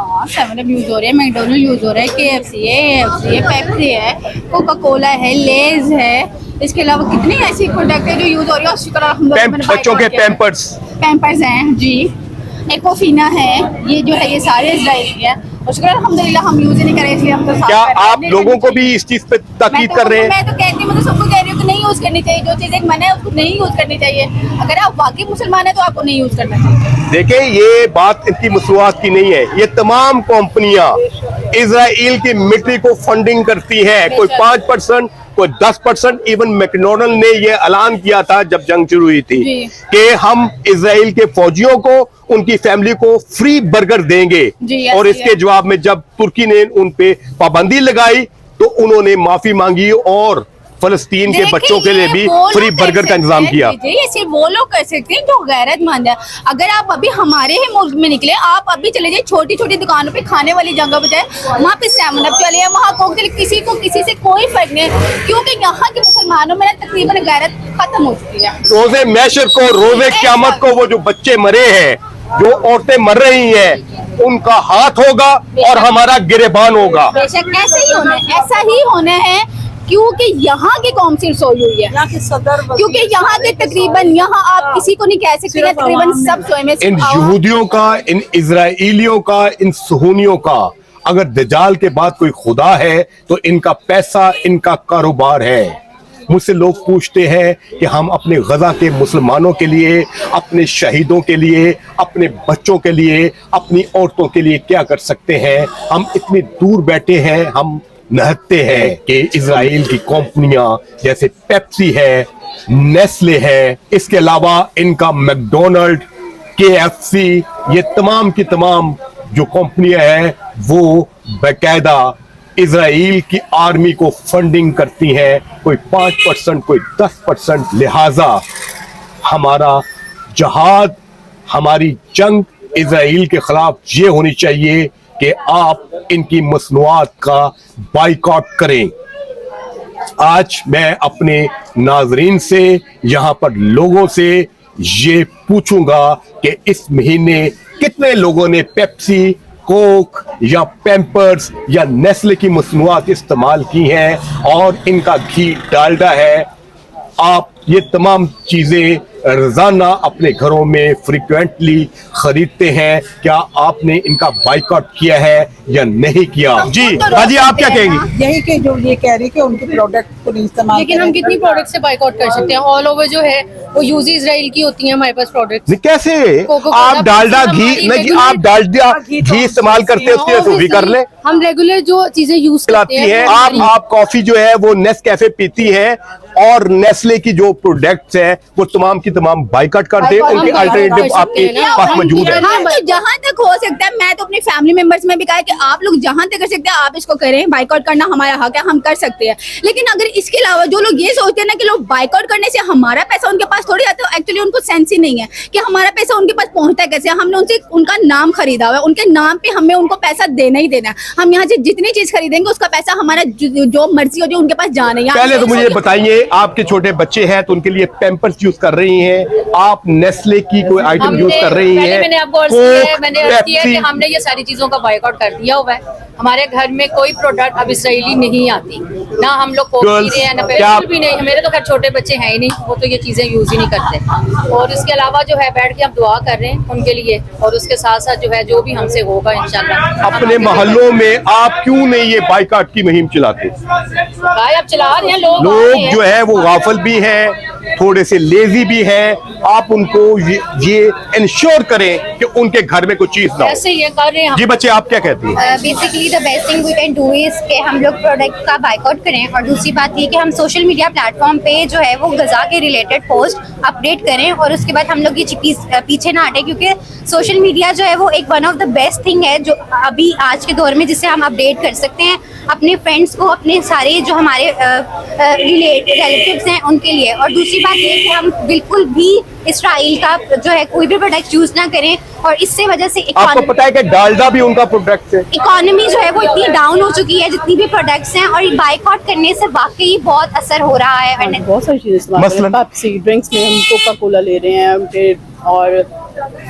हाँ 7 यूज हो रहे हैं, मैकडोनल्ड यूज हो रहा है, KFC है, AFC है, पेप्सी है, कोका कोला है, लेज है। इसके अलावा कितनी ऐसी प्रोडक्ट है जो यूज हो रही है। और शुक्र अल्हम्दुलिल्लाह बच्चों के पैम्पर्स हैं जी, एक्वाफिना है, ये जो है ये सारे इजराइल के हैं। और शुक्र अल्हम्दुलिल्लाह हम यूज नहीं करें, इसलिए हम तो क्या आप लोगों को भी इस चीज पे ताकीद कर रहे हैं? मैं तो कहती हूँ, मैं तो सबको कह रही हूँ कि नहीं यूज करनी चाहिए। जो चीजें मना है उसको नहीं यूज करनी चाहिए। अगर आप वाकई मुसलमान है तो आपको नहीं यूज करना चाहिए। देखिए, ये बात इनकी मसनूआत की नहीं है। ये तमाम कंपनियां इजराइल की मिलिट्री को फंडिंग करती हैं, कोई 5%, कोई 10%। इवन मैकडोनल्ड ने ये ऐलान किया था जब जंग शुरू हुई थी कि हम इजराइल के फौजियों को, उनकी फैमिली को फ्री बर्गर देंगे। और इसके जवाब में जब तुर्की ने उन पे पाबंदी लगाई तो उन्होंने माफी मांगी और फलस्तीन के बच्चों के लिए भी फ्री बर्गर का इंतजाम किया। ये सिर्फ वो लोग कर सकते हैं जो गैरतमंद है। अगर आप अभी हमारे ही मुल्क में निकले, आप अभी चले जाए छोटी छोटी दुकानों पे, खाने वाली जगह पे जाए, वहाँ पे 7 अप चले, वहाँ कोक चले, किसी को किसी से कोई फर्क नहीं, क्योंकि यहाँ के मुसलमानों में तकरीबन गैरत खत्म हो चुकी है। रोजे मैशर को, रोजे क़यामत को वो जो बच्चे मरे हैं, जो औरतें मर रही हैं, उनका हाथ होगा और हमारा गिरेबान होगा। बेशक ऐसा ही होना है, क्योंकि यहाँ की कौम सिर्फ सोई हुई है, क्योंकि यहाँ के तकरीबन, यहाँ आप किसी को नहीं कह सकते, तकरीबन सब सोए में। इन यहूदियों का, इन इजराइलियों का, इन सुहूनियों का, अगर दजाल के बाद कोई खुदा है तो इनका पैसा, इनका कारोबार है। मुझसे लोग पूछते हैं कि हम अपने गजा के मुसलमानों के लिए, अपने शहीदों के लिए, अपने बच्चों के लिए, अपनी औरतों के लिए क्या कर सकते हैं। हम इतनी दूर बैठे हैं, हम नहते हैं कि इजराइल की कंपनियां जैसे पेप्सी है, नेस्ले है, इसके अलावा इनका मैकडोनल्ड, KFC, ये तमाम की तमाम जो कंपनियां हैं वो बाकायदा इजराइल की आर्मी को फंडिंग करती हैं, कोई 5%, कोई 10%। लिहाजा हमारा जहाद, हमारी जंग इजराइल के खिलाफ ये होनी चाहिए कि आप इनकी मसनूआत का बाइकआउट करें। आज मैं अपने नाजरीन से, यहाँ पर लोगों से ये पूछूंगा कि इस महीने कितने लोगों ने पेप्सी, कोक या पैम्पर्स या नेस्ले की मसनूआत इस्तेमाल की हैं और इनका घी डालडा है। आप ये तमाम चीजें रोजाना अपने घरों में फ्रीक्वेंटली खरीदते हैं, क्या आपने इनका बाइकआउट किया है या नहीं किया? जी हाजी, आप क्या कहेंगे? यही कि जो ये कह रही कि उनके प्रोडक्ट को नहीं इस्तेमाल, लेकिन हम कितनी प्रोडक्ट से बाइकआउट कर सकते हैं? ऑल ओवर जो है वो यूज इजराइल की होती है हमारे पास प्रोडक्ट। कैसे आप डालडा घी नहीं, आप डालडा घी इस्तेमाल करते हैं, उसकी तो भी कर ले। हम रेगुलर जो चीजें यूज करते हैं, आप कॉफी जो है वो नेस्कैफे पीती है और नेस्ले की जो प्रोडक्ट्स है वो तमाम की तमाम बाइकआउट करते हैं, उनके अल्टरनेटिव आपके पास मौजूद है। तो जहाँ तक हो सकता है, मैं तो अपनी फैमिली मेंबर्स में भी कहा कि आप लोग जहाँ तक कर सकते हैं आप इसको करें, बाइकआउट करना हमारा हक है, हम कर सकते हैं। लेकिन अगर इसके अलावा जो लोग ये सोचते हैं ना कि लोग बाइकआउट करने से हमारा पैसा उनके पास थोड़ी आता है, एक्चुअली उनको सेंस ही नहीं है कि हमारा पैसा उनके पास पहुंचता है कैसे। हमने उनसे उनका नाम खरीदा हुआ है, उनके नाम पे हमें उनको पैसा देना ही देना है। हम यहाँ से जितनी चीज खरीदेंगे उसका पैसा हमारा जो मर्जी हो, जो उनके पास जाना है। पहले तो मुझे बताइए, आपके छोटे बच्चे हैं तो उनके लिए पैम्पर्स यूज कर रही हैं, आप नेस्ले की कोई आइटम यूज कर रही हैं? मैंने आपको अर्ज किया कि हमने ये सारी चीजों का बाइकआउट कर दिया हुआ है। हमारे घर में कोई प्रोडक्ट अब इसराइली नहीं आती, ना हम लोग कोक पी रहे हैं, ना पेट्रोल भी नहीं। मेरे तो खैर छोटे बच्चे हैं ही नहीं, वो तो ये चीजें यूज ही नहीं करते। और इसके अलावा जो है बैठ के हम दुआ कर रहे हैं उनके लिए, और उसके साथ साथ जो है जो भी हमसे होगा इंशाल्लाह। अपने मोहल्लों में आप क्यों नहीं ये बाइकआउट की मुहिम चलाते? भाई आप चला रहे हैं, लोग जो है वो गाफिल भी हैं, थोड़े से लेजी भी हैं। आप उनको ये इंश्योर करें कि उनके घर में कोई चीज ना हो। ऐसे ये कर रहे हैं। जी बच्चे, आप क्या कहती हैं? Basically the best thing we can do is कि हम लोग प्रोडक्ट का बाइकआउट करें, और दूसरी बात ये कि हम सोशल मीडिया प्लेटफॉर्म पे जो है वो गजा के रिलेटेड पोस्ट अपडेट करें, और उसके बाद हम लोग ये पीछे ना हटे, क्योंकि सोशल मीडिया जो है वो एक one of the best thing है जो अभी आज के दौर में, जिससे हम अपडेट कर सकते हैं अपने फ्रेंड्स को, अपने सारे जो हमारे रिलेटिव्स हैं उनके लिए। और दूसरी बात ये कि हम बिल्कुल भी इसराइल का जो है कोई भी प्रोडक्ट यूज ना करें, और इससे वजह से आपको पता है कि डालडा भी उनका प्रोडक्ट है। इकोनॉमी जो है वो इतनी डाउन हो चुकी है, जितनी भी प्रोडक्ट्स हैं, और बाइकआउट करने से वाकई बहुत असर हो रहा है। बहुत सारी चीजें, मसलन पेप्सी ड्रिंक्स में हम कोका कोला ले रहे हैं, फिर और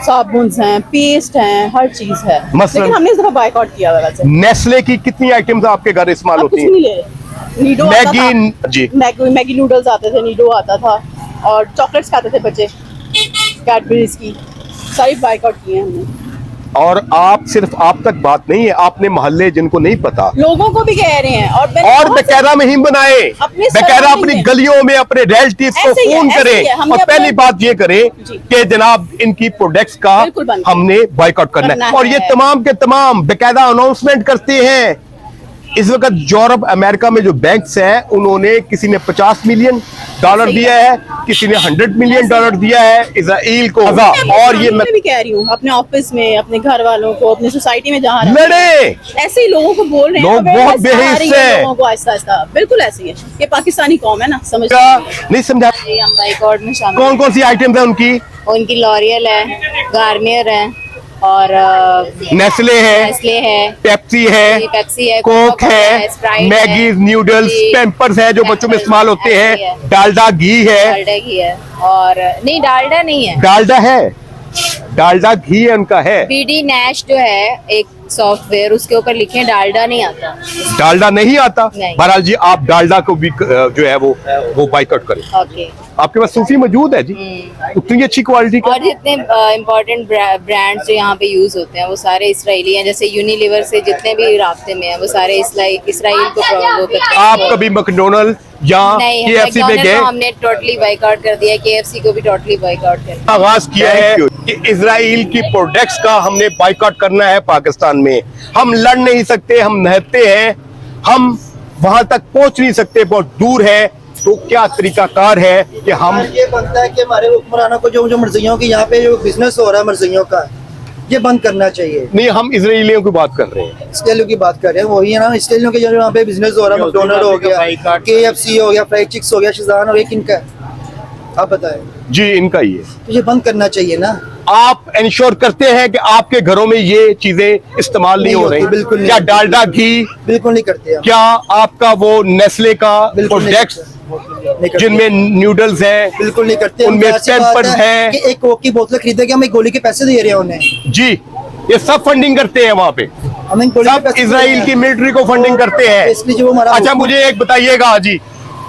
साबुन हैं, पेस्ट हैं, हर चीज है। मसलन? लेकिन हमने इस दफा बायकॉट किया हुआ है वैसे। नेस्ले की कितनी आइटम्स आपके घर इस्तेमाल अब होती कुछ नहीं हैं? ले रहे। नीडो आता था, मैगी, जी, मैगी नूडल्स आते थे, नीडो आता था और चॉकलेट्स खाते थे बच्चे, कैडबरीज की, सारी बायकॉट की है हमने। और आप सिर्फ आप तक बात नहीं है, आपने मोहल्ले जिनको नहीं पता लोगों को भी कह रहे हैं और और बेकायदा मुहिम बनाए, अपने बेकायदा surrounding अपनी में। गलियों में अपने रिलेटिव्स को ऐसे ही है, फोन ऐसे ही करें है, हमने और पहली अपना- बात ये करें जी। कि जनाब इनकी प्रोडक्ट्स का बिल्कुल बंद करें। हमने बॉयकॉट करना करना है। और ये है। तमाम के तमाम बेकायदा अनाउंसमेंट करते हैं। इस वक्त यूरोप अमेरिका में जो बैंक्स हैं उन्होंने किसी ने $50 मिलियन दिया है, किसी ने $100 मिलियन दिया है इजराइल को। और ये मैं भी कह रही हूँ अपने ऑफिस में, अपने घर वालों को, अपनी सोसाइटी में जहाँ रहते हैं, लड़े ऐसे ही लोगों को बोल रहे हैं। लोग बहुत awareness आ रही बेहिस है हैं। लोगों को आहिस्ता आहिस्ता। बिल्कुल ऐसी है, ये पाकिस्तानी कौम है ना, समझ नहीं समझा। हम बाइकॉट में शामिल कौन कौन सी आइटम्स है उनकी? उनकी लॉरियल है, गार्नियर है और नेस्ले है, नेस्ले है, पेप्सी है, पेप्सी है, कोक कोका-कोला है, स्प्राइट मैगी, न्यूडल्स, जी, पैम्पर्स है जो बच्चों में इस्तेमाल होते मैगी है, हैं, डालडा घी है। डालडा घी है और नहीं डालडा नहीं है, डालडा है, डालडा घी है उनका है। बीडी नैश जो है एक सॉफ्टवेयर, उसके ऊपर लिखे हैं डालडा नहीं आता। डालडा नहीं आता। नहीं। बहरहाल जी आप डालडा को भी जो है वो बाइकआउट करें। ओके। आपके पास सूफी मौजूद है जी, उतनी अच्छी क्वालिटी का। और जितने इम्पोर्टेंट ब्रांड्स जो यहाँ पे यूज होते हैं वो सारे इसराइली हैं। जैसे यूनिलीवर से जितने भी रास्ते में हैं वो सारे इसराइल को वो करते हैं। आप कभी मैकडोनल्ड या नहीं, KFC में मैकडॉनल्ड गए? को हमने टोटली बॉयकॉट कर दिया, KFC को भी टोटली बॉयकॉट कर दिया। आगाज किया है कि इजराइल की प्रोडक्ट्स का हमने बाइकआउट करना है। पाकिस्तान में हम लड़ नहीं सकते, हम नहते हैं, हम वहां तक पहुंच नहीं सकते, बहुत दूर है। तो क्या तरीकाकार है कि हम ये बनता है कि हमारे हुक्मरानों को जो मर्जियों की यहाँ पे जो बिजनेस हो रहा है मर्जियों का, ये बंद करना चाहिए। नहीं, हम इजराइलियों की बात कर रहे हैं, इसराइलियों की बात कर रहे हैं, वही है ना इसराइलियों के जो यहाँ पे बिजनेस हो रहा है, मैकडोनल्ड हो गया, KFC हो गया, फ्राइड चिक्स हो गया, शिजान हो गया, किनका है आप बताएं। जी इनका ही है। तो ये बंद करना चाहिए ना। आप इंश्योर करते हैं कि आपके घरों में ये चीजें इस्तेमाल नहीं हो होती, रही? बिल्कुल नहीं क्या होती। डालडा घी, बिल्कुल नहीं करते हम। क्या आपका वो नेस्ले का बिल्कुल नहीं प्रोडक्ट्स करते। नहीं करते। जिनमें न्यूडल्स हैं, बिल्कुल नहीं करते। उनमें उनकी ऐसी बात पैम्पर्स है हैं। कि एक कोक की बोतल खरीदे कि हम एक गोली के पैसे दे रहे हैं उन्हें। जी ये सब फंडिंग करते हैं वहाँ पे, हम एक गोली के सब पैसे दे रहे इजराइल हैं। की मिलिट्री को फंडिंग करते हैं। इसलिए जो हमारा अच्छा मुझे एक बताइएगा जी,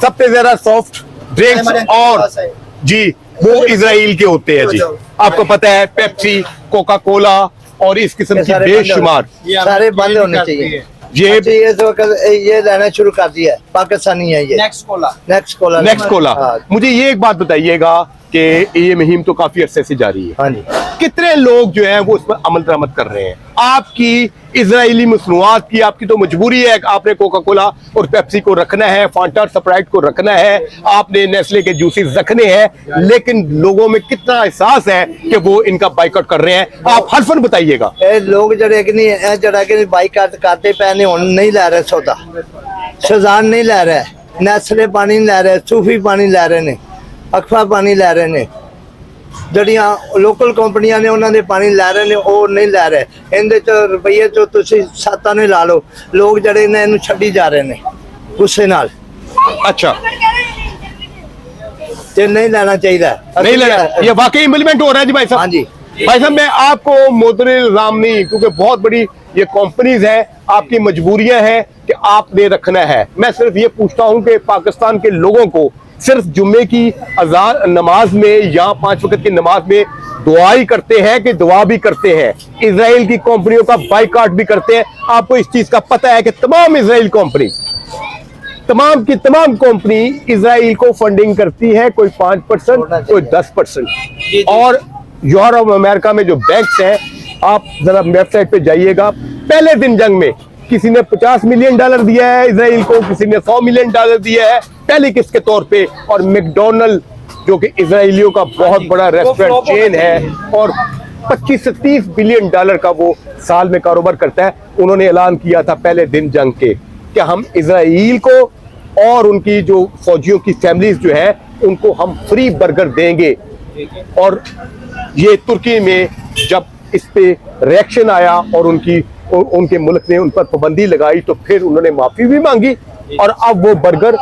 सबसे ज्यादा सॉफ्ट ड्रिंक्स हमारे और पास है। जी वो इजराइल के होते हैं जी। आपको पता है पेप्सी, कोका कोला और इस किस्म की सारे बेशुमार सारे बंद होने चाहिए। ये अच्छा, ये तो ये लेना शुरू कर दिया है, पाकिस्तानी है ये। Next Cola next Cola. हाँ। मुझे ये एक बात बताइएगा कि ये मुहिम तो काफी अरसे से जारी है, हाँ जी। कितने लोग जो हैं वो इस पर अमल दरामद कर रहे हैं? आपकी इजरायली मसनूआत की आपकी तो मजबूरी है कि आपने कोका कोला और पेप्सी को रखना है, फांटा स्प्राइट को रखना है, आपने नेस्ले के जूसेस रखने हैं, लेकिन लोगों में कितना एहसास है कि वो इनका बाइकआउट कर रहे हैं? आप हरफन बताइएगा। लोग जड़े कि नहीं जड़ा के बाइकआउट करते पैने नहीं ला रहे सौदा, शजान नहीं ला रहा है, नेस्ले पानी नहीं ला रहे, सूफी पानी ला रहे ने, अखफा पानी ला रहे ने, जड़ियां लोकल कंपनियां ने उन्होंने पानी ला रहे ने वो नहीं ला रहे। इनदे च रुपये चो तुसी साता ने ला लो, लोग जड़े ने इन्हू छड्डी जा रहे ने गुस्से नाल। अच्छा ते नहीं लाना चाहिए, नहीं लेना, ये वाकई इम्प्लीमेंट हो रहा है जी भाई साहब? हाँ जी। भाई साहब मैं आपको मोदरे इल्जाम नहीं, क्योंकि बहुत बड़ी ये कंपनीज है, आपकी मजबूरियां हैं कि आपने रखना है। मैं सिर्फ ये पूछता हूं कि पाकिस्तान के लोगों को सिर्फ जुम्मे की अजान नमाज में या 5 वक्त की नमाज में दुआ ही करते हैं कि दुआ भी करते हैं, इजराइल की कंपनियों का बाइकआउट भी करते हैं? आपको इस चीज का पता है कि तमाम इजराइल कंपनी, तमाम की तमाम कंपनी इजराइल को फंडिंग करती है, कोई 5%, कोई 10%। और यूरोप अमेरिका में जो बैंक्स हैं, आप जरा वेबसाइट पे जाइएगा, पहले दिन जंग में किसी ने $50 मिलियन दिया है इजराइल को, किसी ने $100 मिलियन दिया है पहली किस्त के तौर पे। और मैकडोनल्ड जो कि इजराइलियों का बहुत बड़ा रेस्टोरेंट चेन है और 25 से 30 बिलियन डॉलर का वो साल में कारोबार करता है, उन्होंने ऐलान किया था पहले दिन जंग के कि हम इजराइल को और उनकी जो फौजियों की फैमिलीज जो है उनको हम फ्री बर्गर देंगे। और ये तुर्की में जब इस पे रिएक्शन आया और उनके मुल्क ने उन पर पाबंदी लगाई तो फिर उन्होंने माफी भी मांगी और अब वो बर्गर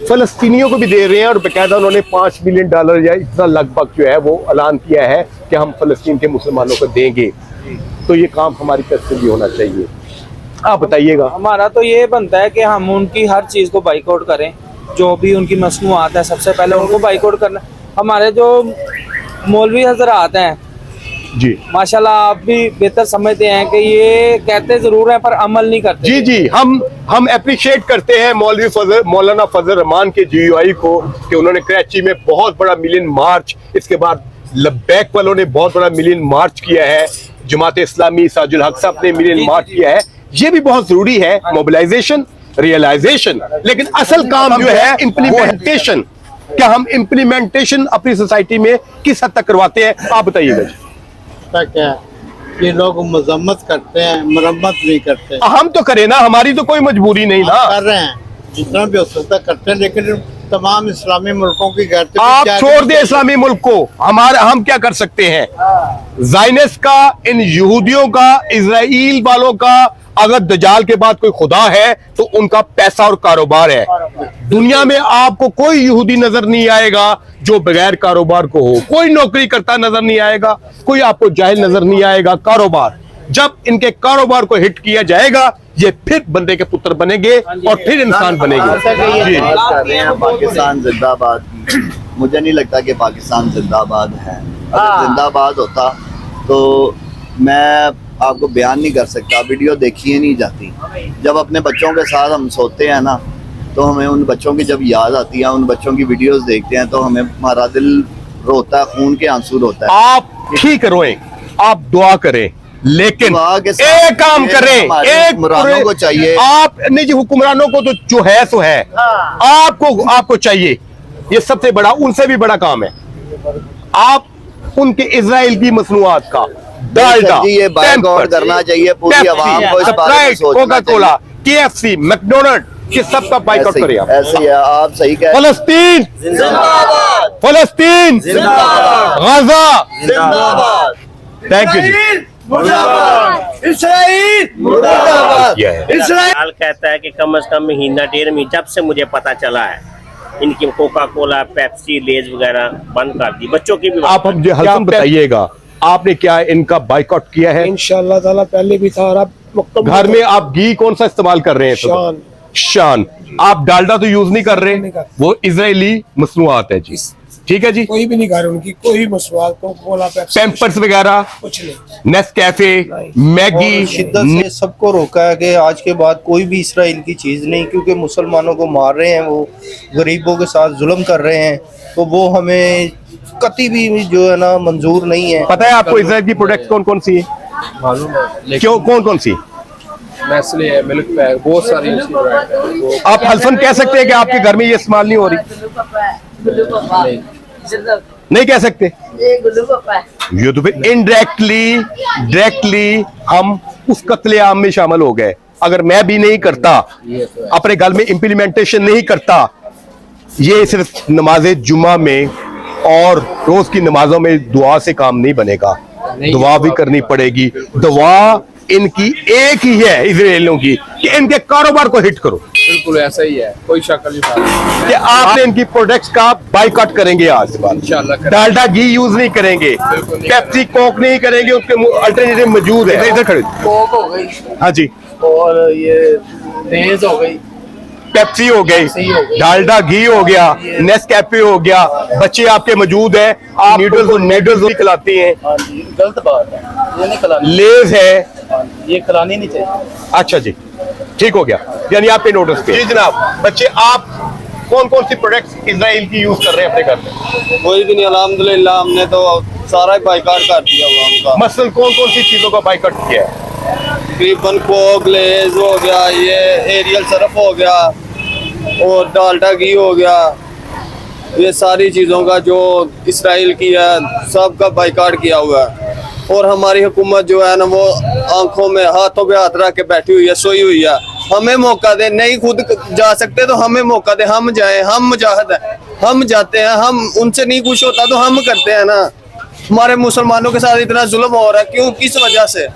फलस्तीनियों को भी दे रहे हैं, और बेकायदा उन्होंने $5 मिलियन या इतना लगभग जो है वो ऐलान किया है कि हम फलस्तीन के मुसलमानों को देंगे। तो ये काम हमारी तरफ से भी होना चाहिए। आप बताइएगा। हमारा तो ये बनता है कि हम उनकी हर चीज़ को बाइकआउट करें, जो भी उनकी मसनूआत है सबसे पहले उनको बाइकआउट करना। हमारे जो मौलवी हजरात हैं जी माशाल्लाह, आप भी बेहतर समझते हैं कि ये कहते जरूर हैं पर अमल नहीं करते। जी जी, हम अप्रिशिएट करते हैं मौलाना फजल रहमान के GUI को कि उन्होंने कराची में बहुत बड़ा मिलियन मार्च, इसके बाद लब्बैक वालों ने बहुत बड़ा मिलियन मार्च किया है, जमात इस्लामी साजुल हक साहब ने मिलियन मार्च किया है। ये भी बहुत जरूरी है, मोबिलाइजेशन, रियलाइजेशन, लेकिन असल काम जो है इम्प्लीमेंटेशन। क्या हम इम्प्लीमेंटेशन अपनी सोसाइटी में किस हद तक करवाते हैं, आप बताइएगा जी। क्या ये लोग मजम्मत करते हैं, मरम्मत नहीं करते। हम तो करें ना, हमारी तो कोई मजबूरी नहीं ना। कर रहे हैं जितना भी हो सकता करते हैं, लेकिन तमाम इस्लामी मुल्कों की घर आप छोड़ दे इस्लामी मुल्क को, हम क्या कर सकते हैं? ज़ायनिस्ट का, इन यहूदियों का, इजराइल वालों का, अगर दजाल के बाद कोई खुदा है तो उनका पैसा और कारोबार है। दुनिया में आपको कोई यहूदी नजर नहीं आएगा जो बगैर कारोबार को हो, कोई नौकरी करता नजर नहीं आएगा, कोई आपको जाहिल नजर नहीं आएगा। कारोबार, जब इनके कारोबार को हिट किया जाएगा, ये फिर बंदे के पुत्र बनेंगे और फिर इंसान बनेंगे। जी। पाकिस्तान जिंदाबाद, मुझे नहीं लगता कि पाकिस्तान जिंदाबाद है। अगर जिंदाबाद होता तो मैं आपको बयान नहीं कर सकता, वीडियो देखी ही नहीं जाती। जब अपने बच्चों के साथ हम सोते हैं ना, तो हमें उन बच्चों की जब याद आती है, उन बच्चों की वीडियोस देखते हैं तो हमें हमारा दिल रोता है, खून के आंसू रोता है। आप ठीक रोएं, आप दुआ करें, लेकिन एक काम करें, एक हुक्मरानों को चाहिए। आप नहीं जी, हुक्मरानों को तो जो है सो है, आपको चाहिए, ये सबसे बड़ा, उनसे भी बड़ा काम है। आप उनके इजराइल की मसनूआत का डालडा, ये बाइकआउट करना चाहिए पूरी आवाम को, इस बारे में सोचना कोका कोला, KFC, मैकडोनल्ड, ये सब का बाइकआउट करिए। ऐसे ही है, आप सही कह रहे हैं। फलस्तीन जिंदाबाद, फलस्तीन जिंदाबाद, गाजा जिंदाबाद, थैंक यू जी। इस्राइल मुर्दाबाद। इस्राइल कहता है कि कम से कम महीना 1.5 महीना, जब से मुझे पता चला है इनकी कोका कोला, पेप्सी, लेज वगैरह बंद कर दी, बच्चों की भी। आप मुझे हल्का बताइएगा, आपने क्या इनका बाइकआउट किया है? इंशाल्लाह ताला पहले भी था, और अब घर में आप घी कौन सा इस्तेमाल कर रहे हैं? शान। आप डालडा तो यूज नहीं कर रहे, वो इजरायली मसनूआत है जी। ठीक है जी, कोई भी नहीं खा रहे उनकी, कोई मसवाल को कोला, पैम्पर्स वगैरह कुछ नहीं, नेस्कैफे, मैगी। शिद्दत से सबको रोका है कि आज के बाद कोई भी इसराइल की चीज़ नहीं, क्योंकि मुसलमानों को मार रहे हैं, वो गरीबों के साथ जुल्म कर रहे हैं, तो वो हमें कभी भी जो है ना मंजूर नहीं है। पता है आपको इजराइल की प्रोडक्ट कौन कौन सी है? मालूम है, क्यों, कौन कौन सी? नेस्ले है, मिल्क पैक, बहुत सारी उसकी ब्रांड है। आप हल्फन कह सकते हैं कि आपके घर में ये इस्तेमाल नहीं हो रही? नहीं कह सकते। ये तो फिर इनडायरेक्टली, डायरेक्टली हम उस कत्लेआम में शामिल हो गए। अगर मैं भी नहीं करता, अपने घर में इम्प्लीमेंटेशन नहीं करता, ये सिर्फ नमाज जुमा में और रोज की नमाजों में दुआ से काम नहीं बनेगा, दुआ भी करनी पड़ेगी। दुआ इनकी एक ही है, इजरायलियों की, कि इनके कारोबार को हिट करो। बिल्कुल ऐसा ही है, कोई शक नहीं कि आपने इनकी प्रोडक्ट्स का बाइकआउट करेंगे आज के बाद। इंशाल्लाह। डालडा घी यूज नहीं करेंगे, पेप्सी कोक नहीं करेंगे, उसके अल्टरनेटिव मौजूद है। इधर खड़े, कोक हो गई, हाँ जी, और ये लेज हो गई, पेप्सी हो गई, डालडा घी हो गया, नेस्कैफे हो गया, बच्चे आपके मौजूद हैं, आप नूडल्स भी खिलाती हैं। गलत बात है, ये नहीं खिलानी, लेज है, ये खिलानी नहीं चाहिए। अच्छा जी, ठीक हो गया, यानी आपके नोटिस पे। जी जनाब, बच्चे आप कौन कौन सी प्रोडक्ट्स इजराइल की यूज कर रहे हैं अपने घर में? कोई भी नहीं, अल्हम्दुलिल्लाह, हमने तो सारा बाइकआउट कर दिया हुआ उनका। मसलन कौन कौन सी चीजों का बाइकआउट किया है? तकरीबन कोक, लेज हो गया, ये एरियल सरफ हो गया, और डालडा घी हो गया, ये सारी चीज़ों का जो इसराइल की है सब का बाइकाट किया हुआ है। और हमारी हुकूमत जो है ना, वो आंखों में हाथों पे हाथ रख के बैठी हुई है, सोई हुई है। हमें मौका दे, नहीं खुद जा सकते तो हमें मौका दे, हम जाएं, हम मुजाहिद हैं, हम जाते हैं, हम उनसे नहीं कुछ होता तो हम करते हैं ना। हमारे मुसलमानों के साथ इतना जुल्म हो रहा है, क्यों, किस वजह से?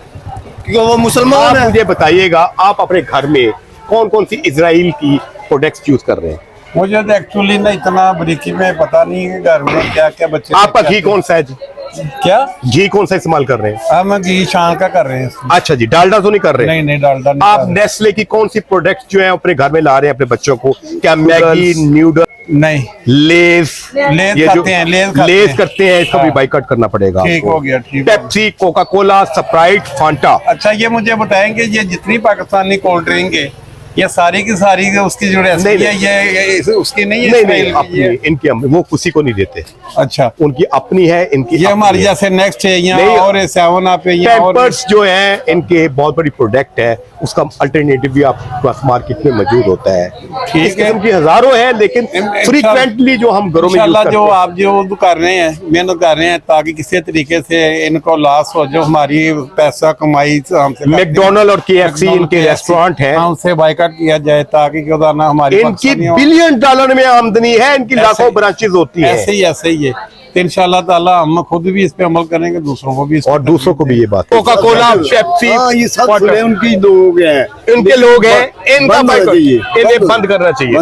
क्योंकि वो मुसलमान है। मुझे बताइएगा, आप अपने घर में कौन कौन सी इजराइल की प्रोडक्ट्स यूज कर रहे हैं? मुझे तो एक्चुअली ना इतना बारीकी में पता नहीं है घर में क्या क्या बच्चे आपका घी कौन सा है जी? क्या घी कौन सा इस्तेमाल कर रहे हैं? हम घी शान का कर रहे हैं। अच्छा जी, डालडा तो नहीं कर रहे? नहीं नहीं, डालडा नहीं। आप नेस्ले की कौन सी प्रोडक्ट जो है अपने घर में ला रहे हैं अपने बच्चों को? क्या मैगी, न्यूडल, नहीं, लेस लेज खाते हैं, लेस करते हैं, इसका भी बाइकआउट करना पड़ेगा। ठीक हो गया, ठीक। Pepsi, Coca Cola, Sprite, Phanta. अच्छा, ये मुझे बताएंगे ये जितनी पाकिस्तानी कोल्ड ड्रिंक है ये सारी की सारी उसकी जो रेसिपी है ये उसकी नहीं है? नहीं, अपनी इनकी वो किसी को नहीं देते। अच्छा, उनकी अपनी है, इनकी ये हमारी जैसे नेक्स्ट है यहाँ और 7 अप है यहाँ और पैम्पर्स जो है इनके बहुत बड़ी प्रोडक्ट है, उसका अल्टरनेटिव भी आपके पास मार्केट में मौजूद होता है। ठीक है, उनकी हजारों है, लेकिन फ्रीक्वेंटली जो हम घरों में यूज जो आप जो कर रहे हैं, मेहनत कर रहे हैं ताकि किसी तरीके से इनको लॉस हो, जो हमारी पैसा कमाई मैकडोनल्ड और KFC इनके रेस्टोरेंट है, उनसे बाइकाट किया जाए ताकि ना हमारी इनकी बिलियन डॉलर में आमदनी है, इनकी लाखों ब्रांचेस होती है। ऐसे ही है। तो इंशाल्लाह ताला हम खुद भी इस पे अमल करेंगे, दूसरों को भी, और दूसरों को भी ये बात। कोका कोला, पेप्सी, ये सब उनकी लोग हैं, इनके लोग हैं, इनका इन्हें बंद करना चाहिए।